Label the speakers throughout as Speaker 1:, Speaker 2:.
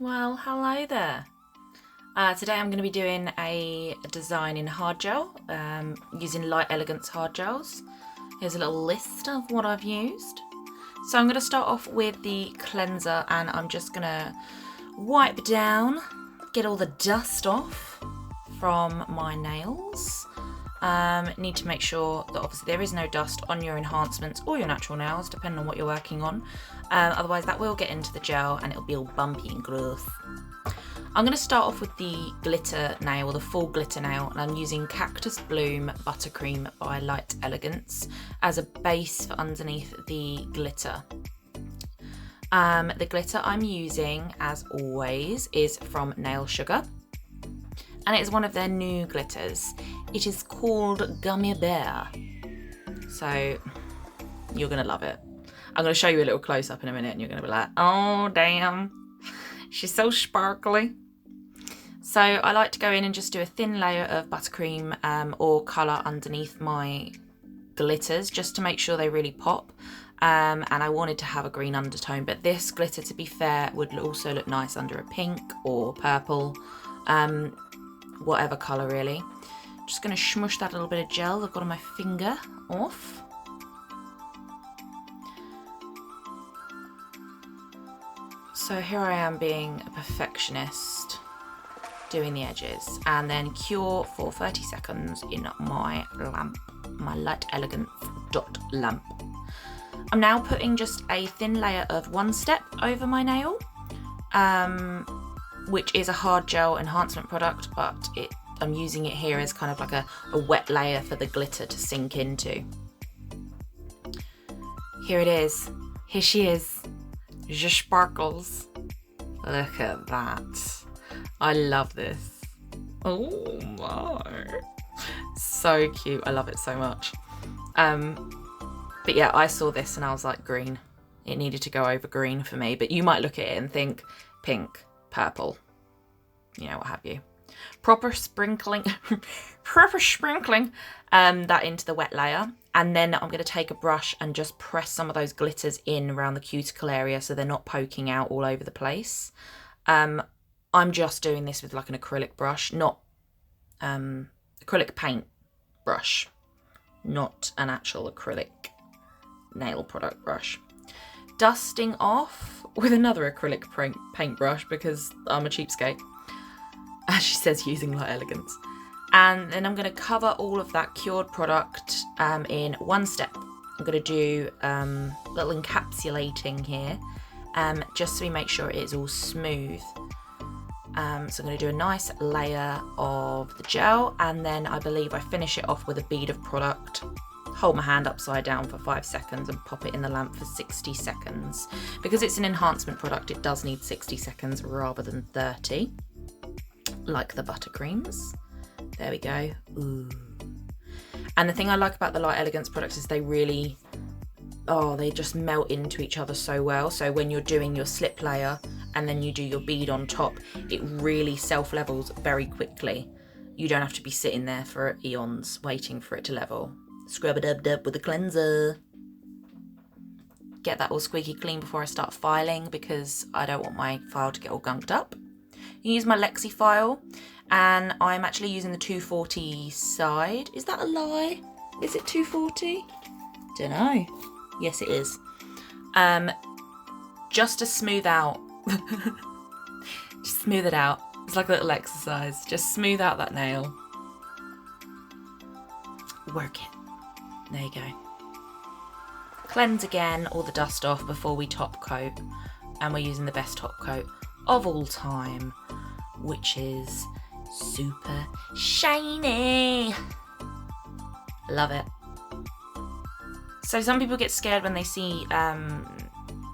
Speaker 1: Well, hello there. Today I'm going to be doing a design in hard gel using Light Elegance hard gels. Here's a little list of what I've used. So I'm going to start off with the cleanser and I'm just going to wipe down, get all the dust off from my nails. Need to make sure that obviously there is no dust on your enhancements or your natural nails, depending on what you're working on. Otherwise that will get into the gel and it'll be all bumpy and gross. I'm going to start off with the glitter nail, the full glitter nail, and I'm using Cactus Bloom Buttercream by Light Elegance as a base for underneath the glitter. The glitter I'm using, as always, is from Nail Sugar, and it is one of their new glitters. It is called Gummy Bear, so you're going to love it. I'm going to show you a little close-up in a minute and you're going to be like, oh damn, she's so sparkly. So I like to go in and just do a thin layer of buttercream or colour underneath my glitters just to make sure they really pop. And I wanted to have a green undertone, but this glitter, to be fair, would also look nice under a pink or purple, whatever colour really. Just going to smush that little bit of gel I've got on my finger off. So here I am being a perfectionist, doing the edges, and then cure for 30 seconds in my lamp, my Light Elegance dot lamp. I'm now putting just a thin layer of One Step over my nail, which is a hard gel enhancement product, but I'm using it here as kind of like a wet layer for the glitter to sink into. Here it is. Here she is. Just sparkles. Look at that. I love this. Oh my. So cute. I love it so much. But yeah, I saw this and I was like, green. It needed to go over green for me. But you might look at it and think pink, purple, you know, what have you. Proper sprinkling that into the wet layer. And then I'm going to take a brush and just press some of those glitters in around the cuticle area so they're not poking out all over the place. I'm just doing this with like an acrylic brush, not acrylic paint brush, not an actual acrylic nail product brush. Dusting off with another acrylic paint brush because I'm a cheapskate, as she says, using Light Elegance. And then I'm going to cover all of that cured product in One Step. I'm going to do a little encapsulating here, just so we make sure it is all smooth. So I'm going to do a nice layer of the gel, and then I believe I finish it off with a bead of product. Hold my hand upside down for 5 seconds and pop it in the lamp for 60 seconds. Because it's an enhancement product, it does need 60 seconds rather than 30, like the buttercreams. There we go. Ooh. And the thing I like about the Light Elegance products is they really, they just melt into each other so well. So when you're doing your slip layer and then you do your bead on top, it really self-levels very quickly. You don't have to be sitting there for eons waiting for it to level. Scrub-a-dub-dub with a cleanser. Get that all squeaky clean before I start filing because I don't want my file to get all gunked up. You use my Lexi file, and I'm actually using the 240 side. Is that a lie? Is it 240? Don't know. Yes, it is. Just to smooth out. Just smooth it out. It's like a little exercise. Just smooth out that nail. Work it. There you go. Cleanse again all the dust off before we top coat. And we're using the best top coat of all time, which is super shiny. Love it. So some people get scared when they see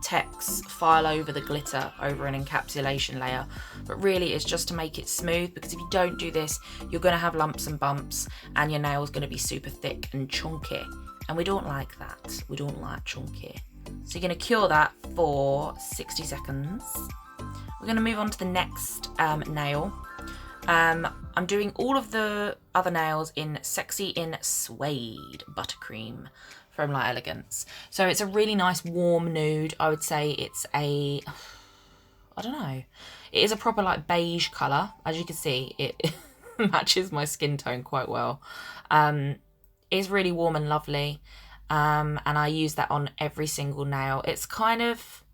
Speaker 1: text file over the glitter over an encapsulation layer, but really it's just to make it smooth, because if you don't do this, you're going to have lumps and bumps and your nail's going to be super thick and chunky, and we don't like that. We don't like chunky. So you're going to cure that for 60 seconds. We're going to move on to the next nail. I'm doing all of the other nails in Sexy in Suede Buttercream from Light Elegance. So it's a really nice warm nude. I would say it's a, I don't know. It is a proper like beige colour. As you can see, it matches my skin tone quite well. It's really warm and lovely. And I use that on every single nail. It's kind of,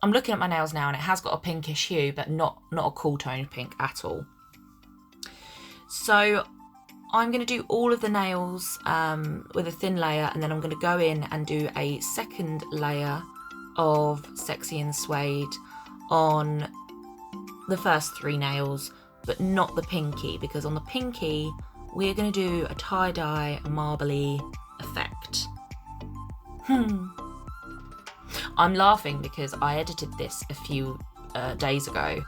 Speaker 1: I'm looking at my nails now and it has got a pinkish hue, but not a cool toned pink at all. So I'm going to do all of the nails with a thin layer, and then I'm going to go in and do a second layer of Sexy and Suede on the first 3 nails, but not the pinky, because on the pinky we're going to do a tie-dye, marbly effect. I'm laughing because I edited this a few days ago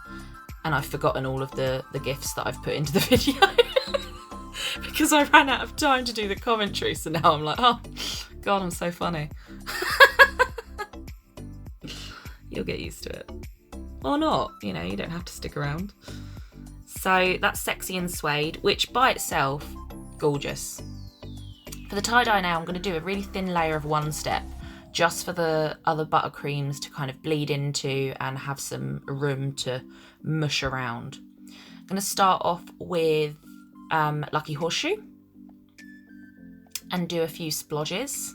Speaker 1: and I've forgotten all of the GIFs that I've put into the video because I ran out of time to do the commentary, so now I'm like, oh god, I'm so funny. You'll get used to it. Or not, you know, you don't have to stick around. So that's Sexy and Suede, which by itself, gorgeous. For the tie-dye now, I'm going to do a really thin layer of One Step, just for the other buttercreams to kind of bleed into and have some room to mush around. I'm going to start off with Lucky Horseshoe and do a few splodges,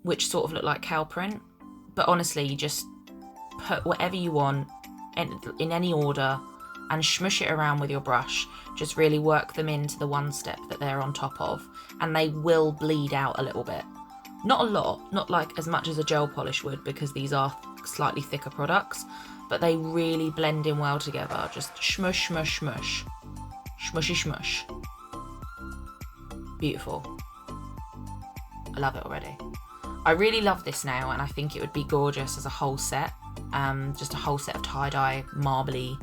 Speaker 1: which sort of look like cow print. But honestly, you just put whatever you want in any order and smush it around with your brush. Just really work them into the One Step that they're on top of, and they will bleed out a little bit. Not a lot, not like as much as a gel polish would, because these are slightly thicker products, but they really blend in well together. Just smush, smush, smush. Smushy, smush. Beautiful. I love it already. I really love this nail, and I think it would be gorgeous as a whole set. Just a whole set of tie-dye, marbly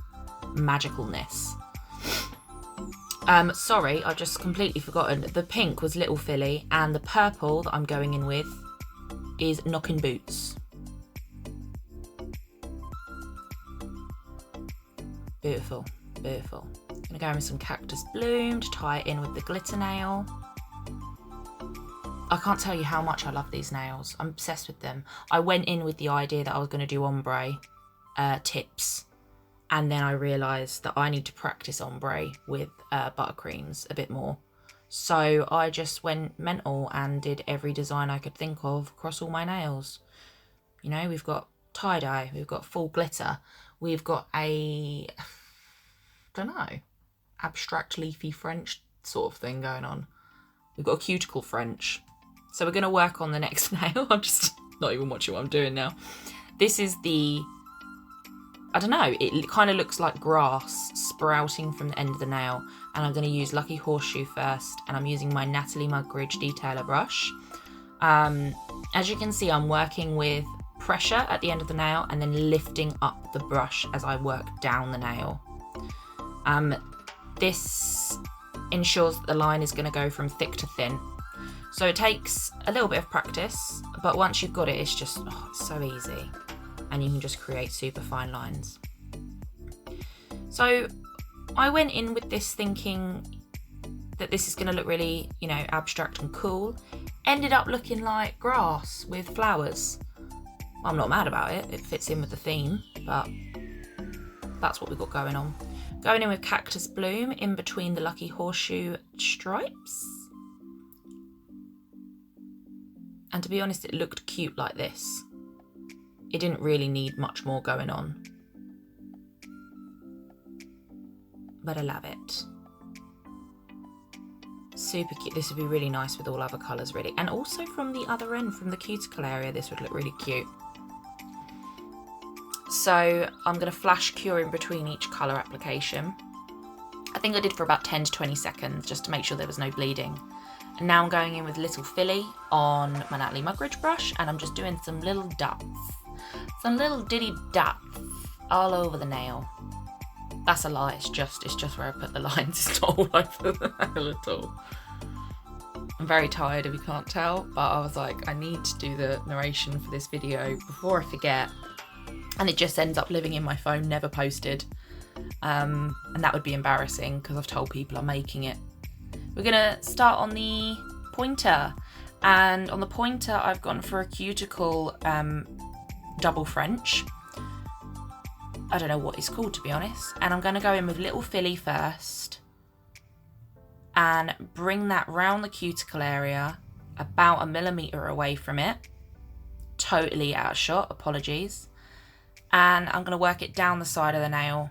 Speaker 1: magicalness. Sorry, I've just completely forgotten. The pink was Little Philly, and the purple that I'm going in with is Knockin Boots. Beautiful, beautiful. I'm gonna go in with some Cactus Bloom to tie it in with the glitter nail. I can't tell you how much I love these nails. I'm obsessed with them. I went in with the idea that I was going to do ombre tips, and then I realised that I need to practice ombre with buttercreams a bit more. So I just went mental and did every design I could think of across all my nails. You know, we've got tie-dye, we've got full glitter, we've got a, I don't know, abstract leafy French sort of thing going on. We've got a cuticle French. So we're going to work on the next nail. I'm just not even watching what I'm doing now. This is the, I don't know, it kind of looks like grass sprouting from the end of the nail. And I'm going to use Lucky Horseshoe first. And I'm using my Natalie Mugridge detailer brush. As you can see, I'm working with pressure at the end of the nail and then lifting up the brush as I work down the nail. This ensures that the line is going to go from thick to thin. So it takes a little bit of practice, but once you've got it, it's just it's so easy, and you can just create super fine lines. So I went in with this thinking that this is going to look really, you know, abstract and cool. Ended up looking like grass with flowers. I'm not mad about it. It fits in with the theme, but that's what we've got going on. Going in with Cactus Bloom in between the Lucky Horseshoe stripes. And to be honest, it looked cute like this. It didn't really need much more going on. But I love it. Super cute. This would be really nice with all other colours, really. And also from the other end, from the cuticle area, this would look really cute. So I'm going to flash cure in between each colour application. I think I did for about 10 to 20 seconds just to make sure there was no bleeding. And now I'm going in with Little Philly on my Natalie Mugridge brush, and I'm just doing some little dots. Some little ditty dots all over the nail. That's a lie, it's just where I put the lines. It's not all over the nail at all. I'm very tired if you can't tell, but I was like, I need to do the narration for this video before I forget. And it just ends up living in my phone, never posted. And that would be embarrassing because I've told people I'm making it. We're gonna start on the pointer, and on the pointer I've gone for a cuticle double French. I don't know what it's called, to be honest. And I'm going to go in with Little Filly first and bring that round the cuticle area, about 1mm away from it. Totally out of shot, apologies. And I'm going to work it down the side of the nail,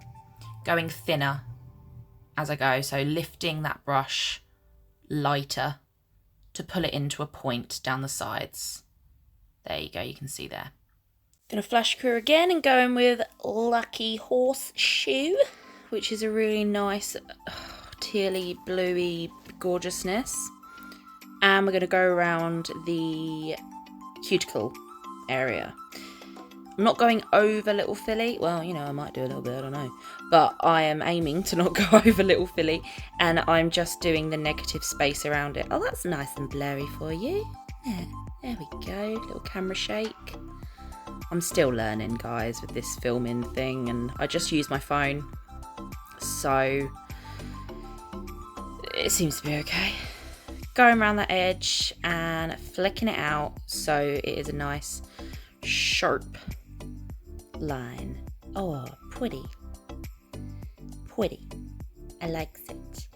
Speaker 1: going thinner as I go. So lifting that brush lighter to pull it into a point down the sides. There you go, you can see there. Gonna flash through again and go in with Lucky Horseshoe, which is a really nice tealy, bluey gorgeousness. And we're gonna go around the cuticle area. I'm not going over Little Filly. Well, you know, I might do a little bit, I don't know. But I am aiming to not go over Little Filly, and I'm just doing the negative space around it. Oh, that's nice and blurry for you. Yeah, there we go, little camera shake. I'm still learning, guys, with this filming thing, and I just use my phone, so it seems to be okay. Going around that edge and flicking it out so it is a nice sharp line. Oh, pretty. Pretty. I like it.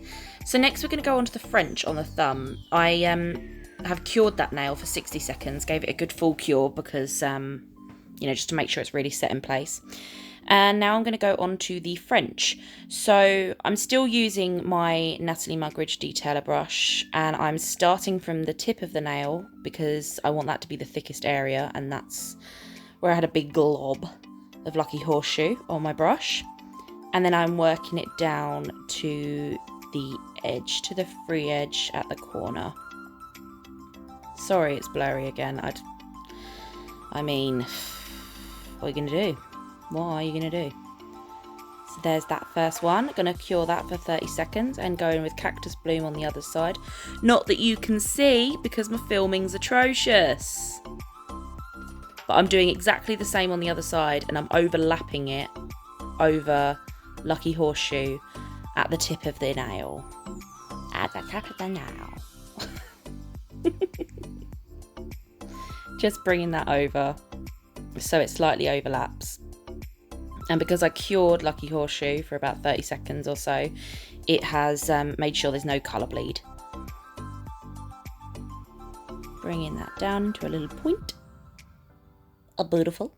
Speaker 1: So next we're going to go on to the French on the thumb. I have cured that nail for 60 seconds, gave it a good full cure because, you know, just to make sure it's really set in place. And now I'm going to go on to the French. So I'm still using my Natalie Mugridge detailer brush, and I'm starting from the tip of the nail because I want that to be the thickest area, and that's where I had a big glob of Lucky Horseshoe on my brush. And then I'm working it down to the edge, to the free edge at the corner. Sorry, it's blurry again. I mean, what are you going to do? What are you going to do? So there's that first one. Going to cure that for 30 seconds and go in with Cactus Bloom on the other side. Not that you can see because my filming's atrocious. But I'm doing exactly the same on the other side, and I'm overlapping it over Lucky Horseshoe at the tip of the nail. At the tip of the nail. Just bringing that over so it slightly overlaps. And because I cured Lucky Horseshoe for about 30 seconds or so, it has made sure there's no colour bleed. Bringing that down to a little point. Oh, beautiful.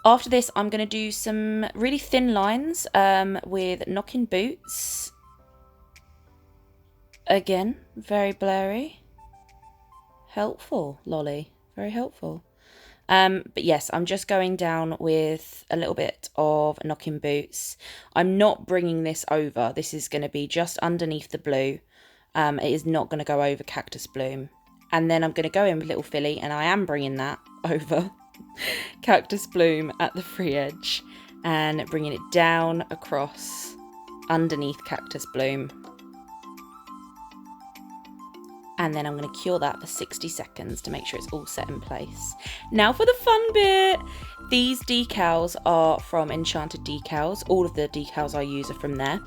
Speaker 1: After this, I'm going to do some really thin lines with Knockin Boots. Again, very blurry. Helpful, lolly. Very helpful. But yes, I'm just going down with a little bit of Knockin Boots. I'm not bringing this over. This is going to be just underneath the blue. It is not going to go over Cactus Bloom. And then I'm going to go in with Little Filly, and I am bringing that over Cactus Bloom at the free edge and bringing it down across underneath Cactus Bloom. And then I'm going to cure that for 60 seconds to make sure it's all set in place. Now for the fun bit. These decals are from Enchanted Decals. All of the decals I use are from there.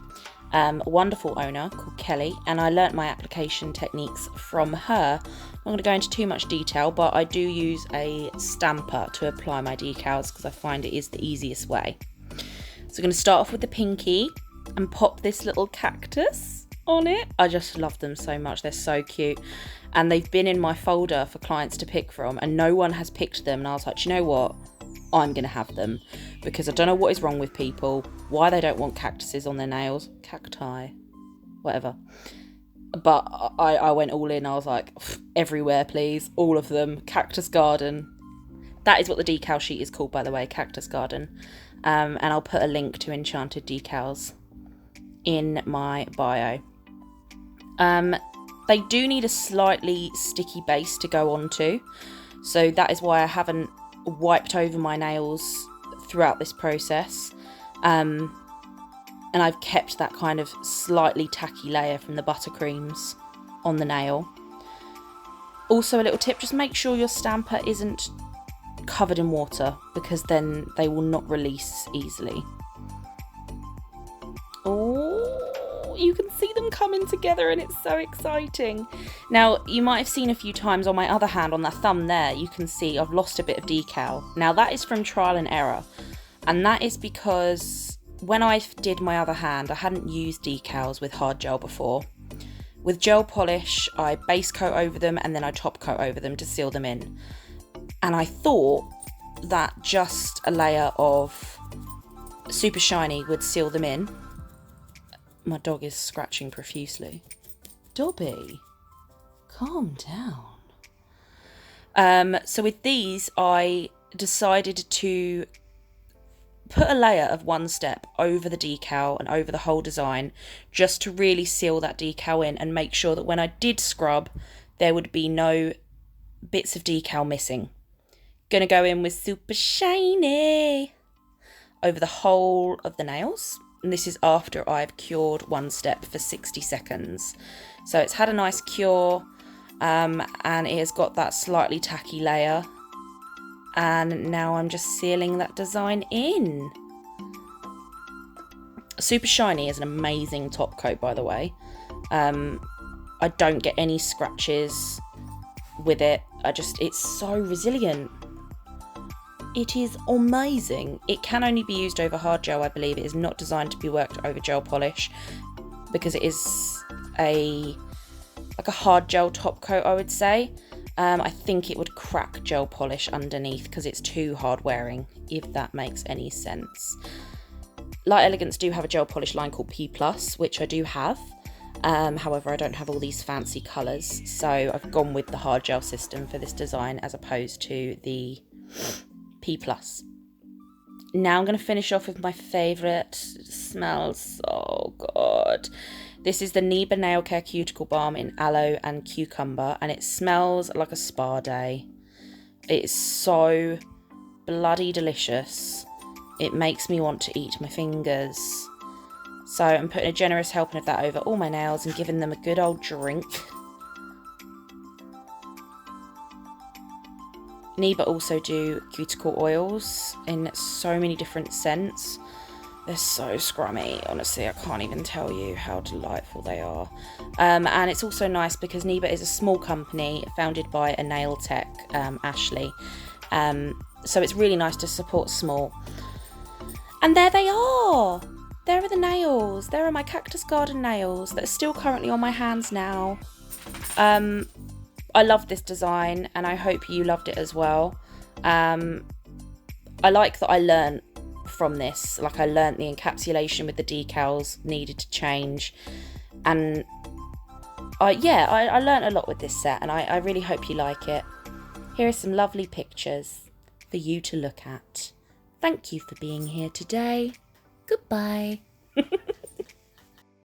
Speaker 1: A wonderful owner called Kelly, and I learnt my application techniques from her. I'm not going to go into too much detail, but I do use a stamper to apply my decals because I find it is the easiest way. So I'm going to start off with the pinky and pop this little cactus on it. I just love them so much. They're so cute, and they've been in my folder for clients to pick from, and no one has picked them, and I was like, you know what, I'm gonna have them because I don't know what is wrong with people, why they don't want cactuses on their nails, cacti, whatever. But I went all in. I was like, everywhere please, all of them. Cactus Garden, that is what the decal sheet is called, by the way, Cactus Garden. And I'll put a link to Enchanted Decals in my bio. They do need a slightly sticky base to go onto, so that is why I haven't wiped over my nails throughout this process, and I've kept that kind of slightly tacky layer from the buttercreams on the nail. Also, a little tip, just make sure your stamper isn't covered in water because then they will not release easily. Oh, You can see them coming together and it's so exciting. Now, you might have seen a few times on my other hand, on that thumb there, you can see I've lost a bit of decal. Now, that is from trial and error. And that is because when I did my other hand, I hadn't used decals with hard gel before. With gel polish, I base coat over them and then I top coat over them to seal them in. And I thought that just a layer of super shiny would seal them in. My dog is scratching profusely. Dobby, calm down. So with these, I decided to put a layer of one step over the decal and over the whole design, just to really seal that decal in and make sure that when I did scrub, there would be no bits of decal missing. Gonna go in with super shiny over the whole of the nails. And this is after I've cured one step for 60 seconds. So it's had a nice cure, and it has got that slightly tacky layer. And now I'm just sealing that design in. Super Shiny is an amazing top coat, by the way. I don't get any scratches with it. It's so resilient. It is amazing. It can only be used over hard gel, I believe. It is not designed to be worked over gel polish because it is like a hard gel top coat, I would say. I think it would crack gel polish underneath because it's too hard wearing, if that makes any sense. Light Elegance do have a gel polish line called P+, which I do have. However, I don't have all these fancy colours, so I've gone with the hard gel system for this design as opposed to the P+. Now I'm going to finish off with my favourite. It smells so good. This is the Neba Nail Care Cuticle Balm in Aloe and Cucumber, and it smells like a spa day. It's so bloody delicious. It makes me want to eat my fingers. So I'm putting a generous helping of that over all my nails and giving them a good old drink. Neba also do cuticle oils in so many different scents. They're so scrummy, honestly, I can't even tell you how delightful they are. And it's also nice because Neba is a small company founded by a nail tech, Ashley. So it's really nice to support small. And there they are! There are the nails. There are my Cactus Garden nails that are still currently on my hands now. I love this design and I hope you loved it as well. I like that I learnt from this. Like, I learnt the encapsulation with the decals needed to change, and I learnt a lot with this set, and I really hope you like it. Here are some lovely pictures for you to look at. Thank you for being here today. Goodbye.